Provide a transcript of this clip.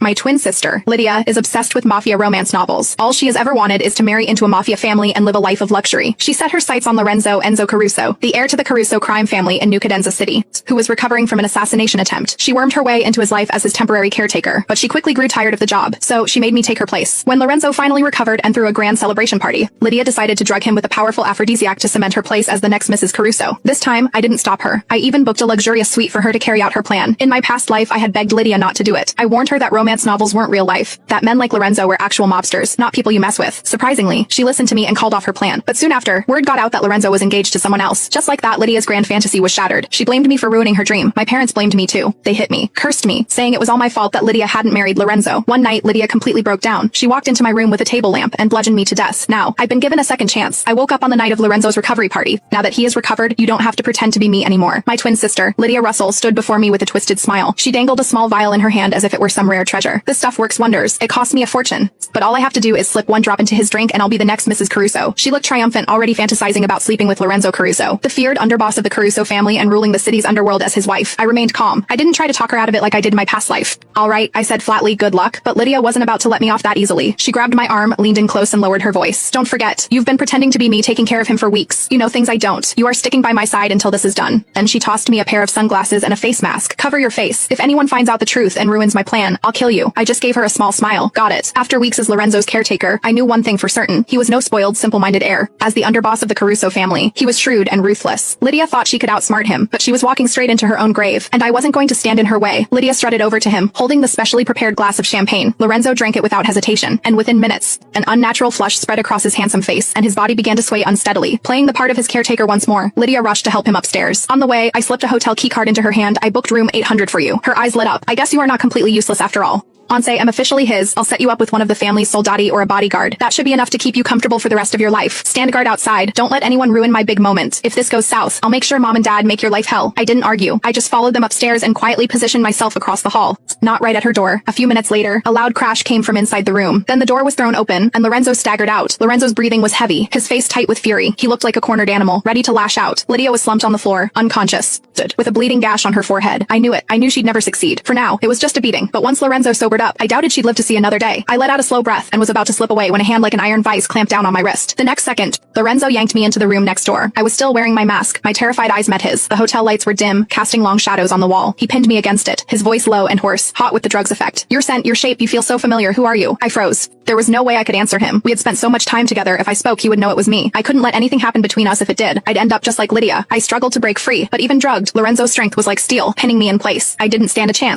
My twin sister, Lydia, is obsessed with mafia romance novels. All she has ever wanted is to marry into a mafia family and live a life of luxury. She set her sights on Lorenzo Enzo Caruso, the heir to the Caruso crime family in New Cadenza City, who was recovering from an assassination attempt. She wormed her way into his life as his temporary caretaker, but she quickly grew tired of the job, so she made me take her place. When Lorenzo finally recovered and threw a grand celebration party, Lydia decided to drug him with a powerful aphrodisiac to cement her place as the next Mrs. Caruso. This time, I didn't stop her. I even booked a luxurious suite for her to carry out her plan. In my past life, I had begged Lydia not to do it. I warned her that romance novels weren't real life, that men like Lorenzo were actual mobsters, not people you mess with. Surprisingly, she listened to me and called off her plan. But soon after, word got out that Lorenzo was engaged to someone else. Just like that, Lydia's grand fantasy was shattered. She blamed me for ruining her dream. My parents blamed me too. They hit me, cursed me, saying it was all my fault that Lydia hadn't married Lorenzo. One night, Lydia completely broke down. She walked into my room with a table lamp and bludgeoned me to death. Now, I've been given a second chance. I woke up on the night of Lorenzo's recovery party. Now that he is recovered, you don't have to pretend to be me anymore. My twin sister, Lydia Russell, stood before me with a twisted smile. She dangled a small vial in her hand as if it were some rare treasure. This stuff works wonders. It cost me a fortune, but all I have to do is slip one drop into his drink and I'll be the next Mrs. Caruso. She looked triumphant, already fantasizing about sleeping with Lorenzo Caruso, the feared underboss of the Caruso family and ruling the city's underworld as his wife. I remained calm. I didn't try to talk her out of it like I did in my past life. All right, I said flatly, good luck, but Lydia wasn't about to let me off that easily. She grabbed my arm, leaned in close and lowered her voice. Don't forget, you've been pretending to be me taking care of him for weeks. You know things I don't. You are sticking by my side until this is done. Then she tossed me a pair of sunglasses and a face mask. Cover your face. If anyone finds out the truth and ruins my plan, I'll kill you. I just gave her a small smile. Got it. After weeks as Lorenzo's caretaker, I knew one thing for certain. He was no spoiled, simple-minded heir. As the underboss of the Caruso family, he was shrewd and ruthless. Lydia thought she could outsmart him, but she was walking straight into her own grave, and I wasn't going to stand in her way. Lydia strutted over to him, holding the specially prepared glass of champagne. Lorenzo drank it without hesitation, and within minutes, an unnatural flush spread across his handsome face, and his body began to sway unsteadily. Playing the part of his caretaker once more, Lydia rushed to help him upstairs. On the way, I slipped a hotel keycard into her hand. I booked room 800 for you. Her eyes lit up. I guess you are not completely useless after all. Once I am officially his, I'll set you up with one of the family's soldati or a bodyguard. That should be enough to keep you comfortable for the rest of your life. Stand guard outside. Don't let anyone ruin my big moment. If this goes south, I'll make sure mom and dad make your life hell. I didn't argue. I just followed them upstairs and quietly positioned myself across the hall. Not right at her door. A few minutes later, a loud crash came from inside the room. Then the door was thrown open, and Lorenzo staggered out. Lorenzo's breathing was heavy, his face tight with fury. He looked like a cornered animal, ready to lash out. Lydia was slumped on the floor, unconscious, with a bleeding gash on her forehead. I knew it. I knew she'd never succeed. For now, it was just a beating. But once Lorenzo sobered up, I doubted she'd live to see another day. I let out a slow breath and was about to slip away when a hand like an iron vice clamped down on my wrist. The next second, Lorenzo yanked me into the room next door. I was still wearing my mask. My terrified eyes met his. The hotel lights were dim, casting long shadows on the wall. He pinned me against it, his voice low and hoarse, hot with the drug's effect. Your scent, your shape, you feel so familiar. Who are you? I froze. There was no way I could answer him. We had spent so much time together. If I spoke, he would know it was me. I couldn't let anything happen between us. If it did, I'd end up just like Lydia. I struggled to break free, but even drugged, Lorenzo's strength was like steel, pinning me in place. I didn't stand a chance.